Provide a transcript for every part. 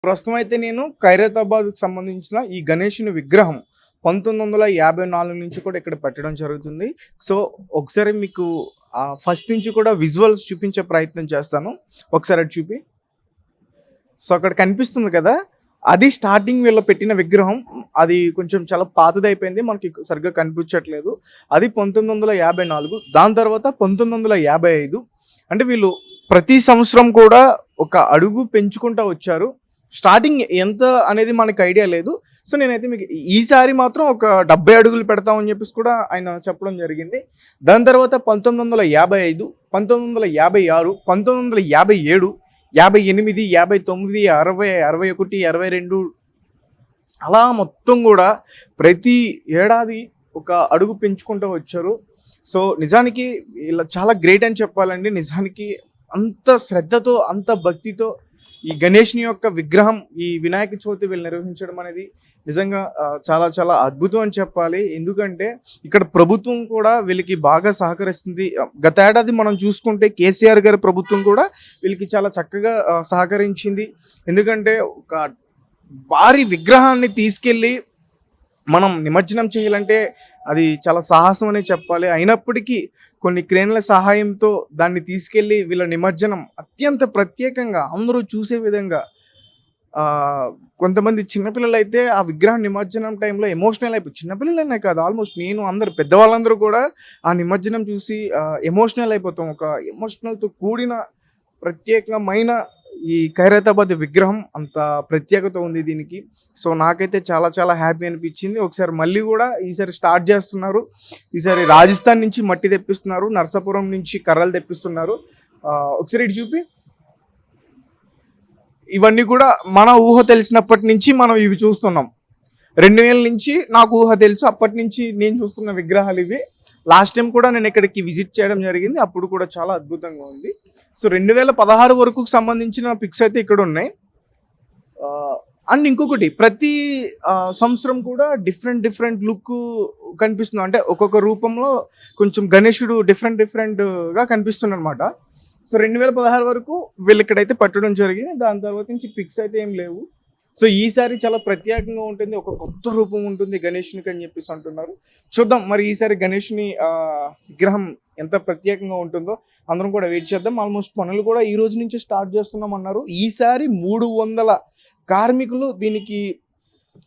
ప్రస్తుతం అయితే నేను ఖైరతాబాద్‌కు సంబంధించిన ఈ గణేషుని విగ్రహం 1954 నుంచి కూడా ఇక్కడ పెట్టడం జరుగుతుంది. సో, ఒకసారి మీకు ఫస్ట్ నుంచి కూడా విజువల్స్ చూపించే ప్రయత్నం చేస్తాను. ఒకసారి అటు చూపి. సో, అక్కడ కనిపిస్తుంది కదా! అది స్టార్టింగ్ వీళ్ళు పెట్టిన విగ్రహం. అది కొంచెం చాలా పాతదయిపోయింది. మనకి సరిగ్గా కనిపించట్లేదు. అది 1954. దాని తర్వాత 1955. అంటే వీళ్ళు ప్రతి సంవత్సరం కూడా ఒక అడుగు పెంచుకుంటా వచ్చారు. స్టార్టింగ్ ఎంత అనేది మనకు ఐడియా లేదు. సో, నేనైతే మీకు ఈసారి మాత్రం ఒక 70 అడుగులు పెడతామని చెప్పేసి కూడా ఆయన చెప్పడం జరిగింది. దాని తర్వాత 1955, 1956, 1957, 58, 59, 60, 61, 22 అలా మొత్తం కూడా ప్రతి ఏడాది ఒక అడుగు పెంచుకుంటూ వచ్చారు. సో, నిజానికి ఇలా చాలా గ్రేట్ అని చెప్పాలండి. నిజానికి అంత శ్రద్ధతో, అంత భక్తితో ఈ గణేష్‌ని యొక్క విగ్రహం, ఈ వినాయక చవితి వీళ్ళు నిర్వహించడం అనేది నిజంగా చాలా చాలా అద్భుతం అని చెప్పాలి. ఎందుకంటే ఇక్కడ ప్రభుత్వం కూడా వీళ్ళకి బాగా సహకరిస్తుంది. గత ఏడాది మనం చూసుకుంటే కేసీఆర్ గారి ప్రభుత్వం కూడా వీళ్ళకి చాలా చక్కగా సహకరించింది. ఎందుకంటే ఒక భారీ విగ్రహాన్ని తీసుకెళ్ళి మనం నిమజ్జనం చేయాలంటే అది చాలా సాహసం అనే చెప్పాలి. అయినప్పటికీ కొన్ని క్రేన్ల సహాయంతో దాన్ని తీసుకెళ్ళి వీళ్ళ నిమజ్జనం అత్యంత ప్రత్యేకంగా అందరూ చూసే విధంగా కొంతమంది చిన్నపిల్లలైతే ఆ విగ్రహం నిమజ్జనం టైంలో ఎమోషనల్ అయిపోయి, చిన్నపిల్లలనే కాదు, ఆల్మోస్ట్ నేను అందరు పెద్దవాళ్ళందరూ కూడా ఆ నిమజ్జనం చూసి ఎమోషనల్ అయిపోతాం. ఒక ఎమోషనల్తో కూడిన ప్రత్యేకమైన ఈ ఖైరతాబాద్ విగ్రహం అంత ప్రత్యేకత ఉంది దీనికి. సో, నాకైతే చాలా చాలా హ్యాపీ అనిపించింది. ఒకసారి మళ్ళీ కూడా ఈసారి స్టార్ట్ చేస్తున్నారు. ఈసారి రాజస్థాన్ నుంచి మట్టి తెప్పిస్తున్నారు, నర్సాపురం నుంచి కర్రలు తెప్పిస్తున్నారు. ఒకసారి ఇటు చూపి. ఇవన్నీ కూడా మన ఊహ తెలిసినప్పటి నుంచి మనం ఇవి చూస్తున్నాం. 2000 నుంచి నాకు ఊహ తెలుసు. అప్పటి నుంచి నేను చూస్తున్న విగ్రహాలు ఇవి. లాస్ట్ టైం కూడా నేను ఇక్కడికి విజిట్ చేయడం జరిగింది. అప్పుడు కూడా చాలా అద్భుతంగా ఉంది. సో, 2016 వరకు సంబంధించిన పిక్స్ అయితే ఇక్కడ ఉన్నాయి. అండ్ ఇంకొకటి, ప్రతి సంవత్సరం కూడా డిఫరెంట్ లుక్ కనిపిస్తుంది. అంటే ఒక్కొక్క రూపంలో కొంచెం గణేశుడు డిఫరెంట్గా కనిపిస్తుంది అనమాట. సో, 2016 వరకు వీళ్ళు ఇక్కడైతే పట్టడం జరిగింది. దాని తర్వాత నుంచి పిక్స్ అయితే ఏం లేవు. సో, ఈసారి చాలా ప్రత్యేకంగా ఉంటుంది. ఒక కొత్త రూపం ఉంటుంది గణేషునికి అని చెప్పేసి అంటున్నారు. చూద్దాం మరి ఈసారి గణేషుని విగ్రహం ఎంత ప్రత్యేకంగా ఉంటుందో అందరం కూడా వెయిట్ చేద్దాం. ఆల్మోస్ట్ పనులు కూడా ఈ రోజు నుంచి స్టార్ట్ చేస్తున్నాం అన్నారు. ఈసారి 300 కార్మికులు దీనికి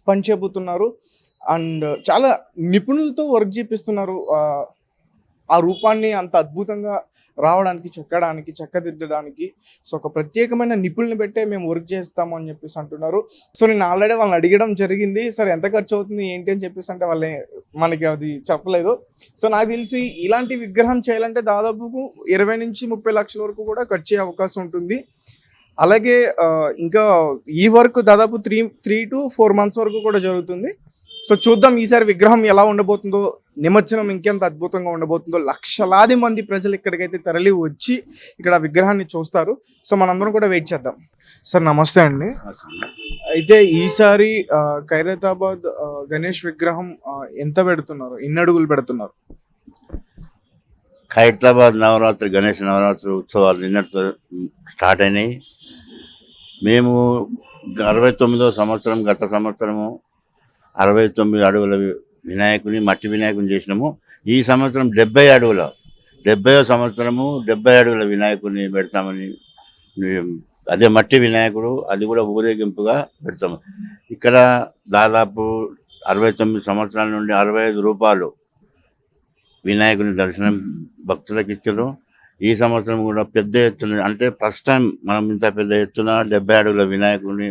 పనిచేయబోతున్నారు. అండ్ చాలా నిపుణులతో వర్క్ చేపిస్తున్నారు. ఆ రూపాన్ని అంత అద్భుతంగా రావడానికి, చెక్కడానికి, చక్కదిద్దడానికి. సో, ఒక ప్రత్యేకమైన నిపుణుల్ని పెట్టే మేము వర్క్ చేస్తాము అని చెప్పేసి అంటున్నారు. సో, నేను ఆల్రెడీ వాళ్ళని అడగడం జరిగింది. సరే ఎంత ఖర్చు అవుతుంది ఏంటి అని చెప్పేసి అంటే వాళ్ళే మనకి అది చెప్పలేదు. సో, నాకు తెలిసి ఇలాంటి విగ్రహం చేయాలంటే దాదాపు 20 నుంచి 30 లక్షల వరకు కూడా ఖర్చు అయ్యే అవకాశం ఉంటుంది. అలాగే ఇంకా ఈ వర్క్ దాదాపు 3 to 4 months వరకు కూడా జరుగుతుంది. సో, చూద్దాం ఈసారి విగ్రహం ఎలా ఉండబోతుందో, నిమజ్జనం ఇంకెంత అద్భుతంగా ఉండబోతుందో. లక్షలాది మంది ప్రజలు ఇక్కడికైతే తరలి వచ్చి ఇక్కడ విగ్రహాన్ని చూస్తారు. సో, మనందరం కూడా వెయిట్ చేద్దాం. సార్ నమస్తే అండి. అయితే ఈసారి ఖైరతాబాద్ గణేష్ విగ్రహం ఎంత పెడుతున్నారు, ఎన్ని అడుగులు పెడుతున్నారు? ఖైరతాబాద్ గణేష్ నవరాత్రి ఉత్సవాలు నిన్నటితో స్టార్ట్ అయినాయి. మేము 69వ సంవత్సరం, గత సంవత్సరము 69 అడుగుల వినాయకుని, మట్టి వినాయకుని చేసినాము. ఈ సంవత్సరం 70 అడుగుల, 70వ సంవత్సరము 70 అడుగుల వినాయకుని పెడతామని, అదే మట్టి వినాయకుడు, అది కూడా ఊరేగింపుగా పెడతాము. ఇక్కడ దాదాపు 69 సంవత్సరాల నుండి 65 రూపాయలు వినాయకుని దర్శనం భక్తులకు ఇచ్చారు. ఈ సంవత్సరం కూడా పెద్ద ఎత్తున, అంటే ఫస్ట్ టైం మనం ఇంత పెద్ద ఎత్తున 70 అడుగుల వినాయకుడిని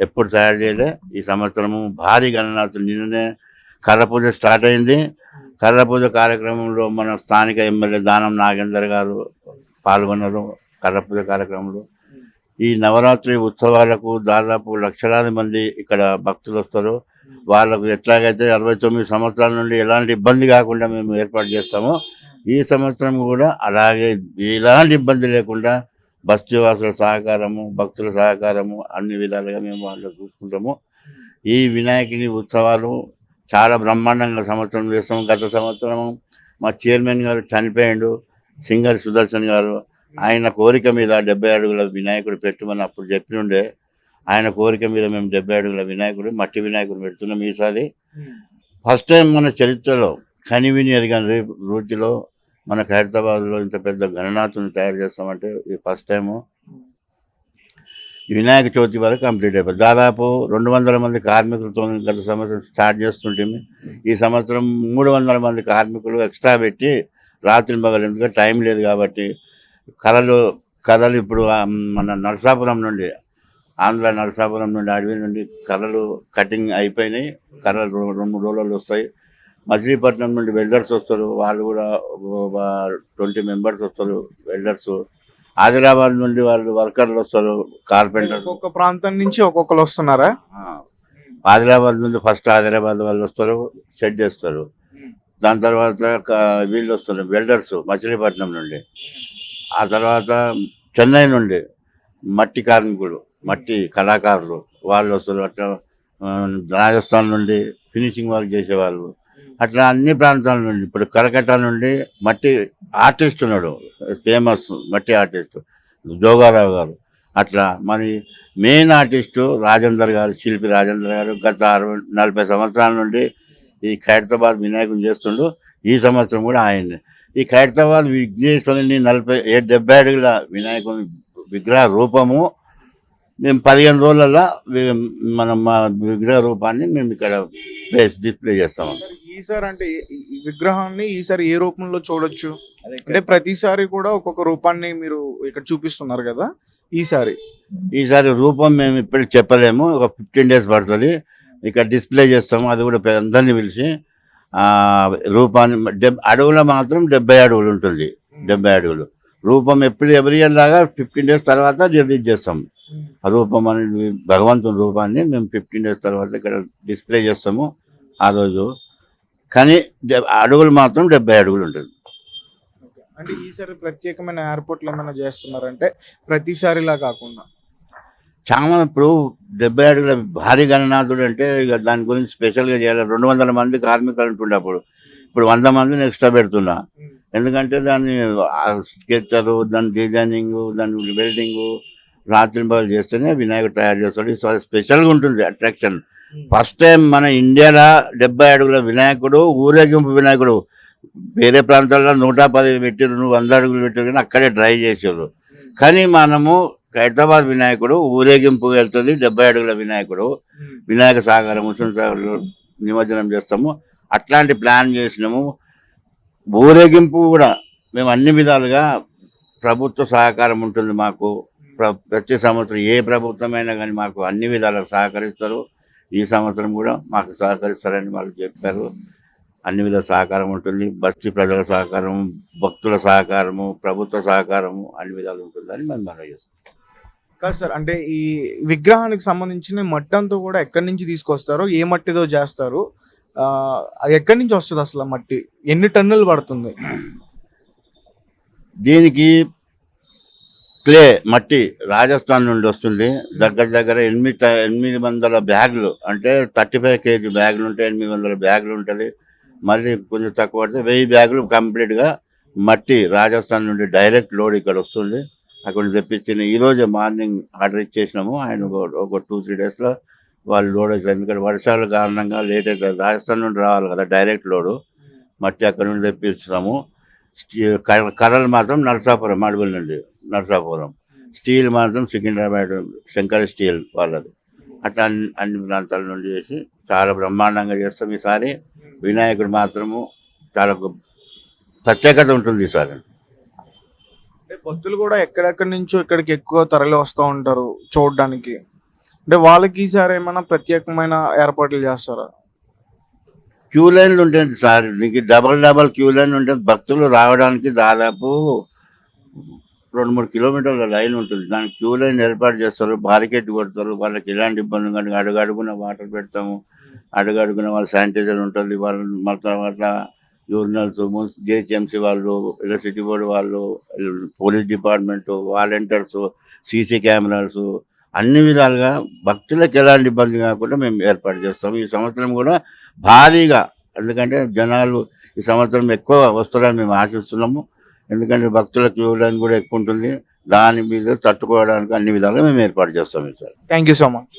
ఎప్పుడు తయారు చేయలే. ఈ సంవత్సరము భారీ గణనాథులు. నిన్ననే కర్ర పూజ స్టార్ట్ అయింది. కర్ర పూజ కార్యక్రమంలో మన స్థానిక ఎమ్మెల్యే దానం నాగేందర్ గారు పాల్గొన్నారు. కర్ర పూజ కార్యక్రమంలో ఈ నవరాత్రి ఉత్సవాలకు దాదాపు లక్షలాది మంది ఇక్కడ భక్తులు వస్తారు. వాళ్ళకు ఎట్లాగైతే 69 సంవత్సరాల నుండి ఎలాంటి ఇబ్బంది కాకుండా మేము ఏర్పాటు చేస్తామో, ఈ సంవత్సరం కూడా అలాగే ఎలాంటి ఇబ్బంది లేకుండా బస్తీవాసుల సహకారము, భక్తుల సహకారము అన్ని విధాలుగా మేము వాళ్ళు చూసుకుంటాము. ఈ వినాయకుని ఉత్సవాలు చాలా బ్రహ్మాండంగా సంవత్సరం చేస్తాము. గత సంవత్సరం మా చైర్మన్ గారు చనిపోయిండు, సింగర్ సుదర్శన్ గారు. ఆయన కోరిక మీద 70 అడుగుల వినాయకుడు పెట్టమని అప్పుడు చెప్పినుండే. ఆయన కోరిక మీద మేము 70 అడుగుల వినాయకుడు మట్టి వినాయకుడు పెడుతున్నాం ఈసారి. ఫస్ట్ టైం మన చరిత్రలో కనివిని ఎరగని రీతిలో మనకు హైదరాబాద్లో ఇంత పెద్ద గణనాథుని తయారు చేస్తామంటే ఈ ఫస్ట్ టైము. ఈ వినాయక చవితి వరకు కంప్లీట్ అయిపోయింది. దాదాపు 200 మంది కార్మికులతో గత సంవత్సరం స్టార్ట్ చేస్తుంటే ఈ సంవత్సరం 300 మంది కార్మికులు ఎక్స్ట్రా పెట్టి రాత్రి పగలు, ఎందుకంటే టైం లేదు కాబట్టి కథలు ఇప్పుడు మన నరసాపురం నుండి, ఆంధ్ర నరసాపురం నుండి, అడవి నుండి కథలు కటింగ్ అయిపోయినాయి. కథలు 2-3 రోజులు వస్తాయి. మచిలీపట్నం నుండి వెల్డర్స్ వస్తారు, వాళ్ళు కూడా 20 మెంబర్స్ వస్తారు వెల్డర్స్. ఆదిలాబాద్ నుండి వాళ్ళు వర్కర్లు వస్తారు, కార్పెంటర్. ఒక్కొక్క ప్రాంతం నుంచి ఒక్కొక్కరు వస్తున్నారా? ఆదిలాబాద్ నుండి ఫస్ట్ ఆదిలాబాద్ వాళ్ళు వస్తారు, షెడ్ చేస్తారు. దాని తర్వాత వీళ్ళు వస్తారు వెల్డర్స్ మచిలీపట్నం నుండి. ఆ తర్వాత చెన్నై నుండి మట్టి కార్మికులు, మట్టి కళాకారులు వాళ్ళు వస్తారు. అట్లా రాజస్థాన్ నుండి ఫినిషింగ్ వర్క్ చేసేవాళ్ళు, అట్లా అన్ని ప్రాంతాల నుండి. ఇప్పుడు కలకట్టా నుండి మట్టి ఆర్టిస్ట్ ఉన్నాడు, ఫేమస్ మట్టి ఆర్టిస్ట్ జోగారావు గారు. అట్లా మరి మెయిన్ ఆర్టిస్టు రాజేందర్ గారు, శిల్పి రాజేందర్ గారు గత 40 సంవత్సరాల నుండి ఈ ఖైరతాబాద్ వినాయకుని చేస్తుండు. ఈ సంవత్సరం కూడా ఆయన్ని. ఈ ఖైరతాబాద్ విఘ్నేశ్వరుని 70 అడుగుల వినాయకుని విగ్రహ రూపము మేము 15 రోజులలో మనం మా విగ్రహ రూపాన్ని మేము ఇక్కడ డిస్ప్లే చేస్తాము. ఈసారి అంటే ఈ విగ్రహాన్ని ఈసారి ఏ రూపంలో చూడొచ్చు? అంటే ప్రతిసారి కూడా ఒక్కొక్క రూపాన్ని మీరు ఇక్కడ చూపిస్తున్నారు కదా, ఈసారి రూపం మేము ఇప్పుడు చెప్పలేము. ఒక 15 days పడుతుంది. ఇక్కడ డిస్ప్లే చేస్తాము. అది కూడా అందరినీ పిలిచి రూపాన్ని అడుగులో మాత్రం 70 అడుగులు ఉంటుంది. 70 అడుగులు రూపం ఎప్పుడు ఎవ్రీ ఇయర్ లాగా 15 days తర్వాత రిలీజ్ చేస్తాం. ఆ రూపం అనేది భగవంతుని రూపాన్ని మేము 15 days తర్వాత ఇక్కడ డిస్ప్లే చేస్తాము ఆ రోజు. కానీ అడుగులు మాత్రం 70 అడుగులు ఉంటుంది. అంటే ఈసారి ప్రత్యేకమైన ఎయిర్పోర్ట్లు ఏమైనా చేస్తున్నారంటే ప్రతిసారిలా కాకుండా? చాలా ఇప్పుడు 70 అడుగుల భారీ గణనాథుడు అంటే ఇక దాని గురించి స్పెషల్గా చేయాలి. 200 మంది కార్మికులు ఉంటుండే అప్పుడు. ఇప్పుడు 100 మందిని ఎక్స్ట్రా పెడుతున్నా. ఎందుకంటే దాన్ని స్కెచ్చరు, దాని డిజైనింగు, దాని వెల్డింగు రాత్రి పగలు చేస్తేనే వినాయకుడు తయారు చేస్తాడు. ఇది స్పెషల్గా ఉంటుంది అట్రాక్షన్. ఫస్ట్ టైం మన ఇండియాలో 70 అడుగుల వినాయకుడు, ఊరేగింపు వినాయకుడు. వేరే ప్రాంతాల్లో 110 పెట్టారు, 100 అడుగులు పెట్టారు, కానీ అక్కడే డ్రై చేసారు. కానీ మనము ఖైరతాబాద్ వినాయకుడు ఊరేగింపు వెళ్తుంది. 70 అడుగుల వినాయకుడు, వినాయక సాగరం, హుస్సేన్ సాగర్లో నిమజ్జనం చేస్తాము. అట్లాంటి ప్లాన్ చేసినాము. ఊరేగింపు కూడా మేము అన్ని విధాలుగా ప్రభుత్వ సహకారం ఉంటుంది మాకు. ప్రతి సంవత్సరం ఏ ప్రభుత్వమైనా కానీ మాకు అన్ని విధాలుగా సహకరిస్తారు. ఈ సంవత్సరం కూడా మాకు సహకరిస్తారని వాళ్ళు చెప్పారు. అన్ని విధాల సహకారం ఉంటుంది. బస్తీ ప్రజల సహకారం, భక్తుల సహకారము, ప్రభుత్వ సహకారము అన్ని విధాలు ఉంటుందని మేము మనవి చేస్తాం. కాదు సార్, అంటే ఈ విగ్రహానికి సంబంధించిన మట్టి అంతా కూడా ఎక్కడి నుంచి తీసుకొస్తారు? ఏ మట్టితో చేస్తారు? అది ఎక్కడి నుంచి వస్తుంది అసలు? మట్టి ఎన్ని టన్నులు పడుతుంది దీనికి? క్లే మట్టి రాజస్థాన్ నుండి వస్తుంది. దగ్గర 800 బ్యాగులు, అంటే 35 kg బ్యాగులు ఉంటాయి. 800 బ్యాగులు ఉంటుంది. మళ్ళీ కొంచెం తక్కువ పడితే 1000 బ్యాగులు కంప్లీట్గా మట్టి రాజస్థాన్ నుండి డైరెక్ట్ లోడ్ ఇక్కడ వస్తుంది. అక్కడ తెప్పించిన ఈరోజే మార్నింగ్ ఆర్డర్ ఇచ్చేసినాము. ఆయన ఒక 2-3 daysలో వాళ్ళు లోడ్ అవుతుంది. ఎందుకంటే వర్షాల కారణంగా లేట్ అవుతుంది. రాజస్థాన్ నుండి రావాలి కదా డైరెక్ట్ లోడు. మట్టి అక్కడ నుండి తెప్పిస్తాము. కర్రలు మాత్రం నరసాపురం, అడవుల నుండి నరసాపురం. స్టీల్ మాత్రం సికింద్రాబాద్ శంకర స్టీల్ వాళ్ళది. అట్లా అన్ని ప్రాంతాల నుండి చేసి చాలా బ్రహ్మాండంగా చేస్తాం. ఈసారి వినాయకుడు మాత్రము చాలా ప్రత్యేకత ఉంటుంది ఈసారి. అంటే భక్తులు కూడా ఎక్కడెక్కడి నుంచో ఇక్కడికి ఎక్కువ తరలి వస్తూ ఉంటారు చూడడానికి. అంటే వాళ్ళకి ఈసారి ఏమైనా ప్రత్యేకమైన ఏర్పాట్లు చేస్తారా? క్యూ లైన్లు ఉంటుంది సార్. దీనికి డబల్ క్యూ లైన్ ఉంటుంది. భక్తులు రావడానికి దాదాపు 2-3 కిలోమీటర్ల లైన్ ఉంటుంది. దానికి క్యూ లైన్ ఏర్పాటు చేస్తారు, బారికేట్ కొడతారు. వాళ్ళకి ఎలాంటి ఇబ్బంది కానీ అడుగడుగున వాటర్ పెడతాము, అడుగడుగున వాళ్ళ శానిటైజర్ ఉంటుంది. వాళ్ళ తర్వాత యూరినల్స్, జిహెచ్ఎంసీ వాళ్ళు, ఎలక్ట్రిసిటీ బోర్డు వాళ్ళు, police department, volunteers, CC cameras అన్ని విధాలుగా భక్తులకు ఎలాంటి ఇబ్బంది కాకుండా మేము ఏర్పాటు చేస్తాము. ఈ సంవత్సరం కూడా భారీగా, ఎందుకంటే జనాలు ఈ సంవత్సరం ఎక్కువ వస్తారని మేము ఆశిస్తున్నాము. ఎందుకంటే భక్తుల క్యూ లైన్ కూడా ఎక్కువ ఉంటుంది. దాని మీద తట్టుకోవడానికి అన్ని విధాలుగా మేము ఏర్పాటు చేస్తాం sir. Thank you so much.